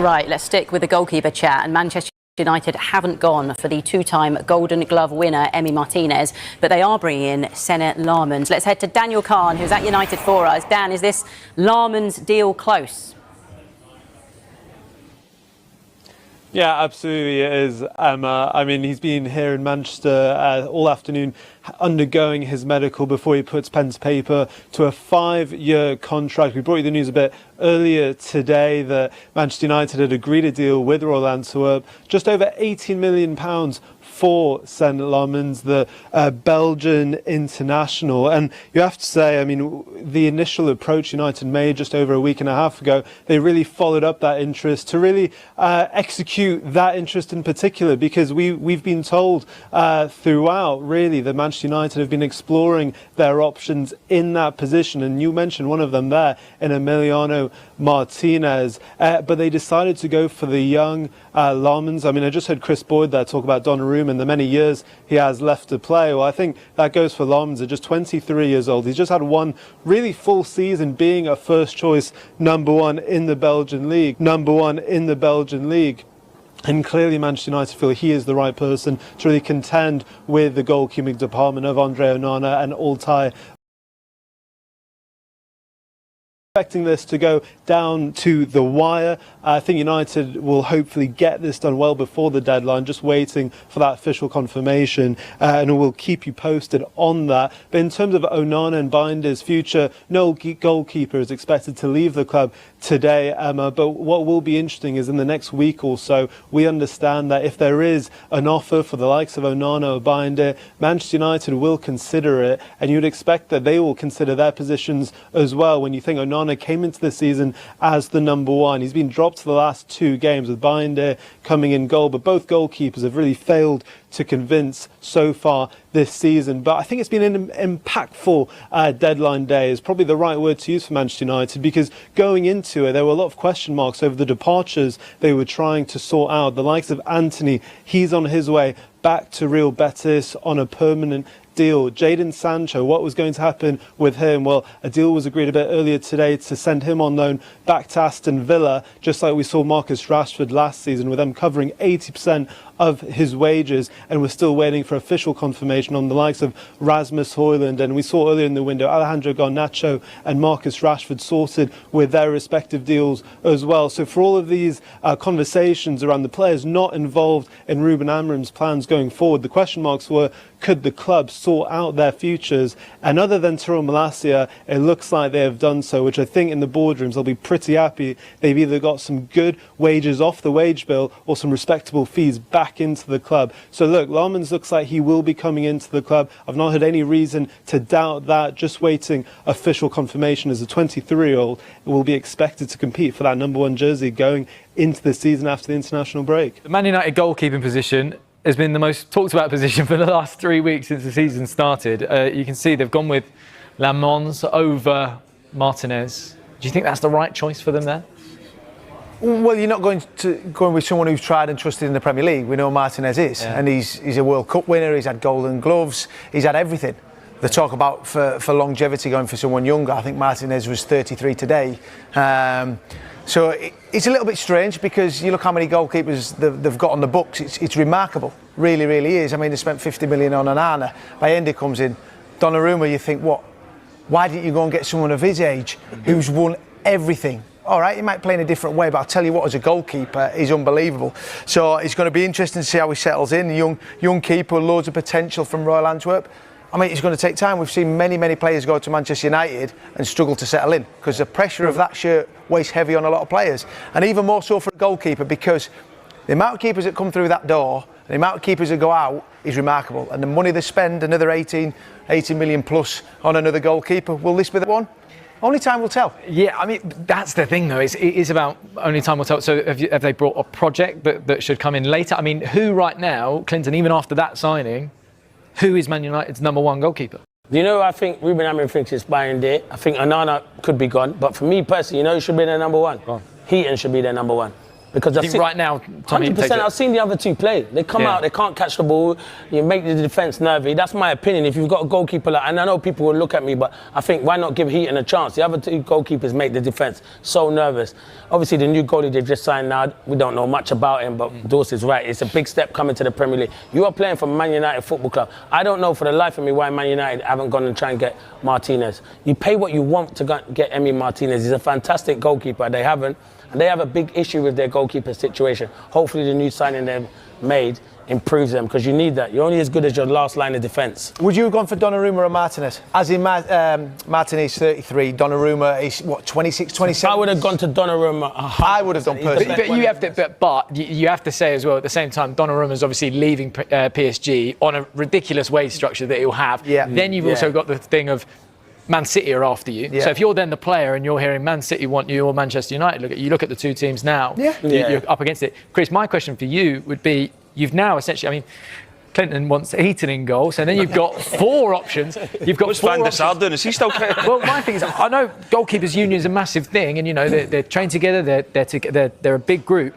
Right, let's stick with the goalkeeper chat. And Manchester United haven't gone for the two-time Golden Glove winner, Emi Martinez, but they are bringing in GETS Lammens. Let's head to Daniel Kahn, who's at United for us. Dan, is this Lammens deal close? Yeah, absolutely it is, Emma. I mean, he's been here in Manchester all afternoon undergoing his medical before he puts pen to paper to a 5-year contract. We brought you the news a bit earlier today that Manchester United had agreed a deal with Royal Antwerp, just over £18 million for GETS Lammens, the Belgian international. And you have to say, I mean, the initial approach United made just over a week and a half ago, they really followed up that interest to really execute that interest in particular, because we've been told throughout, really, that Manchester United have been exploring their options in that position. And you mentioned one of them there in Emiliano Martinez, but they decided to go for the young Lammens. I mean, I just heard Chris Boyd there talk about Donnarumma and the many years he has left to play. Well, I think that goes for Lammens at just 23 years old. He's just had one really full season being a first choice number one in the Belgian league. And clearly Manchester United feel he is the right person to really contend with the goalkeeping department of Andre Onana and Altay. Expecting this to go down to the wire. I think United will hopefully get this done well before the deadline, just waiting for that official confirmation, and we'll keep you posted on that. But in terms of Onana and Binder's future, no goalkeeper is expected to leave the club today, Emma, but what will be interesting is in the next week or so, we understand that if there is an offer for the likes of Onana or Binder, Manchester United will consider it, and you'd expect that they will consider their positions as well. When you think Onana came into the season as the number one, he's been dropped to the last 2 games with Binder coming in goal, but both goalkeepers have really failed to convince so far this season. But I think it's been an impactful deadline day, is probably the right word to use for Manchester United, because going into it there were a lot of question marks over the departures they were trying to sort out. The likes of Anthony, he's on his way back to Real Betis on a permanent deal. Jadon Sancho, what was going to happen with him? Well, a deal was agreed a bit earlier today to send him on loan back to Aston Villa, just like we saw Marcus Rashford last season, with them covering 80% of his wages, and we're still waiting for official confirmation on the likes of Rasmus Højlund. And we saw earlier in the window Alejandro Garnacho and Marcus Rashford sorted with their respective deals as well. So for all of these conversations around the players not involved in Ruben Amorim's plans going forward, the question marks were, could the club sort out their futures? And other than Tyrell Malacia, it looks like they have done so, which I think in the boardrooms they'll be pretty happy. They've either got some good wages off the wage bill or some respectable fees back into the club. So look, Lammens looks like he will be coming into the club. I've not had any reason to doubt that. Just waiting official confirmation. As a 23-year-old, will be expected to compete for that number 1 jersey going into the season after the international break. The Man United goalkeeping position has been the most talked about position for the last 3 weeks since the season started. You can see they've gone with Lammens over Martinez. Do you think that's the right choice for them there? Well, you're not going with someone who's tried and trusted in the Premier League. We know Martinez is, and he's a World Cup winner. He's had Golden Gloves. He's had everything. They talk about for longevity going for someone younger. I think Martinez was 33 today. So it's a little bit strange, because you look how many goalkeepers they've got on the books. It's remarkable, really, really is. I mean, they spent 50 million on Onana. Bayende comes in. Donnarumma, you think, what? Why didn't you go and get someone of his age who's won everything? All right, he might play in a different way, but I'll tell you what, as a goalkeeper, he's unbelievable. So it's going to be interesting to see how he settles in. Young keeper, loads of potential from Royal Antwerp. I mean, it's going to take time. We've seen many players go to Manchester United and struggle to settle in, because the pressure of that shirt weighs heavy on a lot of players. And even more so for a goalkeeper, because the amount of keepers that come through that door and the amount of keepers that go out is remarkable. And the money they spend, another 18 million plus on another goalkeeper, will this be the one? Only time will tell. Yeah, I mean, that's the thing, though. It is about only time will tell. So have they brought a project that should come in later? I mean, who right now, Clinton, even after that signing, who is Man United's number 1 goalkeeper? You know, I think Ruben Amorim thinks it's Bayern. I think Onana could be gone. But for me personally, you know who should be their number 1? Heaton should be their number 1. Because I think right now, Tommy 100%. I've seen the other two play. They come out, they can't catch the ball. You make the defence nervy. That's my opinion. If you've got a goalkeeper, and I know people will look at me, but I think why not give Heaton a chance? The other two goalkeepers make the defence so nervous. Obviously, the new goalie they've just signed now, we don't know much about him, but Dorsey's right. It's a big step coming to the Premier League. You are playing for Man United Football Club. I don't know for the life of me why Man United haven't gone and tried and get Martinez. You pay what you want to get Emi Martinez. He's a fantastic goalkeeper. They haven't. And they have a big issue with their goalkeeper situation. Hopefully the new signing they've made improves them, because you need that. You're only as good as your last line of defence. Would you have gone for Donnarumma or Martinez? As in Martinez 33, Donnarumma is what, 26, 27? I would have gone to Donnarumma. I would have done personally. But you have to say as well at the same time, Donnarumma's obviously leaving PSG on a ridiculous wage structure that he'll have. Yeah. Then you've also got the thing of Man City are after you. Yeah. So if you're then the player and you're hearing Man City want you or Manchester United, look at the two teams now. You're up against it. Chris, my question for you would be, you've now essentially, I mean, Clinton wants Heaton in goal, so then you've got four options. You've got What's Van der Sar doing? Is he still playing? Well, my thing is, I know goalkeepers' union is a massive thing, and you know they're trained together. They're a big group.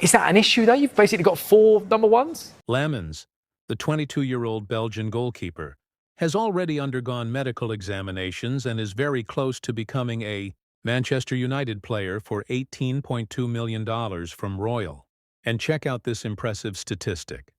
Is that an issue though? You've basically got four number ones. Lammens, the 22-year-old Belgian goalkeeper, has already undergone medical examinations and is very close to becoming a Manchester United player for $18.2 million from Royal. And check out this impressive statistic.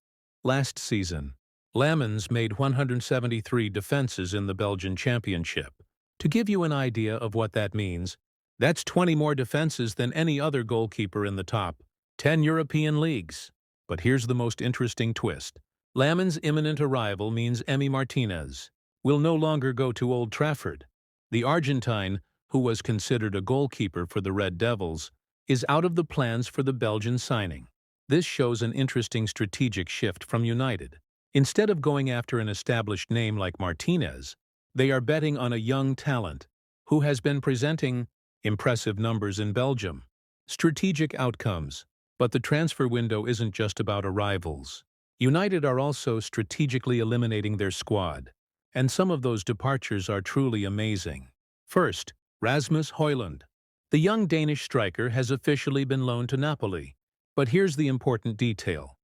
Last season, Lammens made 173 defenses in the Belgian Championship. To give you an idea of what that means, that's 20 more defenses than any other goalkeeper in the top 10 European leagues. But here's the most interesting twist. Lammens' imminent arrival means Emi Martinez will no longer go to Old Trafford. The Argentine, who was considered a goalkeeper for the Red Devils, is out of the plans for the Belgian signing. This shows an interesting strategic shift from United. Instead of going after an established name like Martinez, they are betting on a young talent who has been presenting impressive numbers in Belgium. Strategic outcomes, but the transfer window isn't just about arrivals. United are also strategically eliminating their squad, and some of those departures are truly amazing. First, Rasmus Højlund. The young Danish striker has officially been loaned to Napoli, but here's the important detail.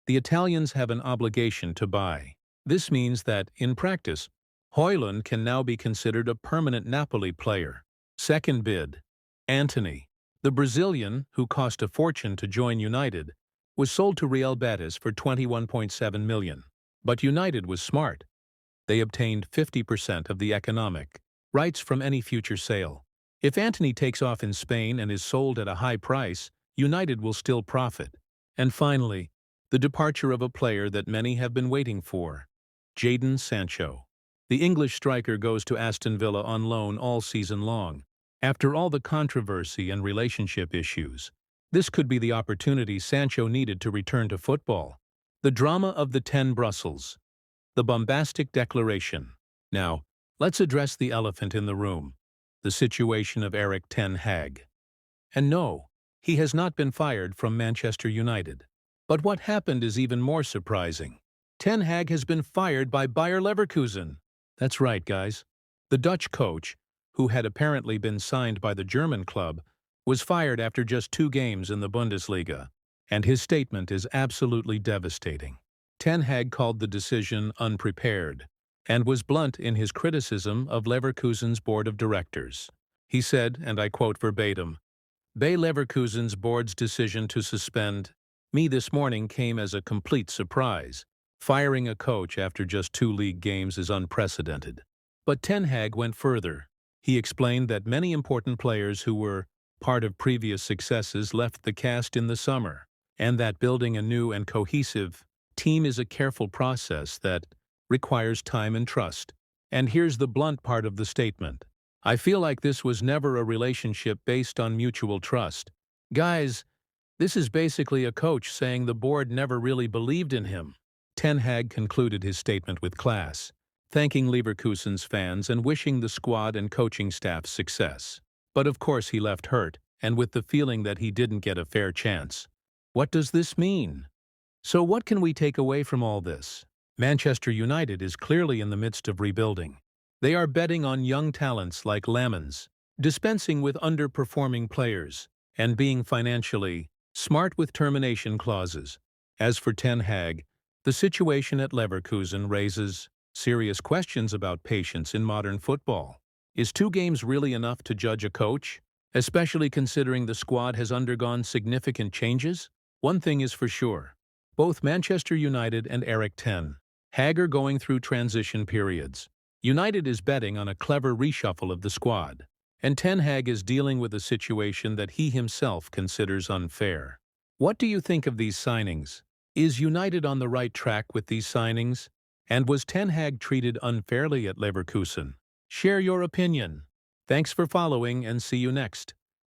The Italians have an obligation to buy. This means that, in practice, Højlund can now be considered a permanent Napoli player. Second bid, Antony. The Brazilian, who cost a fortune to join United, was sold to Real Betis for $21.7 million. But United was smart. They obtained 50% of the economic rights from any future sale. If Antony takes off in Spain and is sold at a high price, United will still profit. And finally, the departure of a player that many have been waiting for, Jadon Sancho. The English striker goes to Aston Villa on loan all season long. After all the controversy and relationship issues, this could be the opportunity Sancho needed to return to football. The drama of the 10 Brussels. The bombastic declaration. Now, let's address the elephant in the room, the situation of Erik ten Hag. And no, he has not been fired from Manchester United. But what happened is even more surprising. Ten Hag has been fired by Bayer Leverkusen. That's right, guys. The Dutch coach, who had apparently been signed by the German club, was fired after just 2 games in the Bundesliga, and his statement is absolutely devastating. Ten Hag called the decision unprepared and was blunt in his criticism of Leverkusen's board of directors. He said, and I quote verbatim, "Bayer Leverkusen's board's decision to suspend me this morning came as a complete surprise. Firing a coach after just 2 league games is unprecedented." But Ten Hag went further. He explained that many important players who were part of previous successes left the cast in the summer, and that building a new and cohesive team is a careful process that requires time and trust. And here's the blunt part of the statement. "I feel like this was never a relationship based on mutual trust. Guys, this is basically a coach saying the board never really believed in him." Ten Hag concluded his statement with class, thanking Leverkusen's fans and wishing the squad and coaching staff success. But of course he left hurt, and with the feeling that he didn't get a fair chance. What does this mean? So what can we take away from all this? Manchester United is clearly in the midst of rebuilding. They are betting on young talents like Lammens, dispensing with underperforming players, and being financially smart with termination clauses. As for Ten Hag, the situation at Leverkusen raises serious questions about patience in modern football. Is 2 games really enough to judge a coach, especially considering the squad has undergone significant changes? One thing is for sure. Both Manchester United and Erik ten Hag are going through transition periods. United is betting on a clever reshuffle of the squad, and Ten Hag is dealing with a situation that he himself considers unfair. What do you think of these signings? Is United on the right track with these signings? And was Ten Hag treated unfairly at Leverkusen? Share your opinion. Thanks for following and see you next.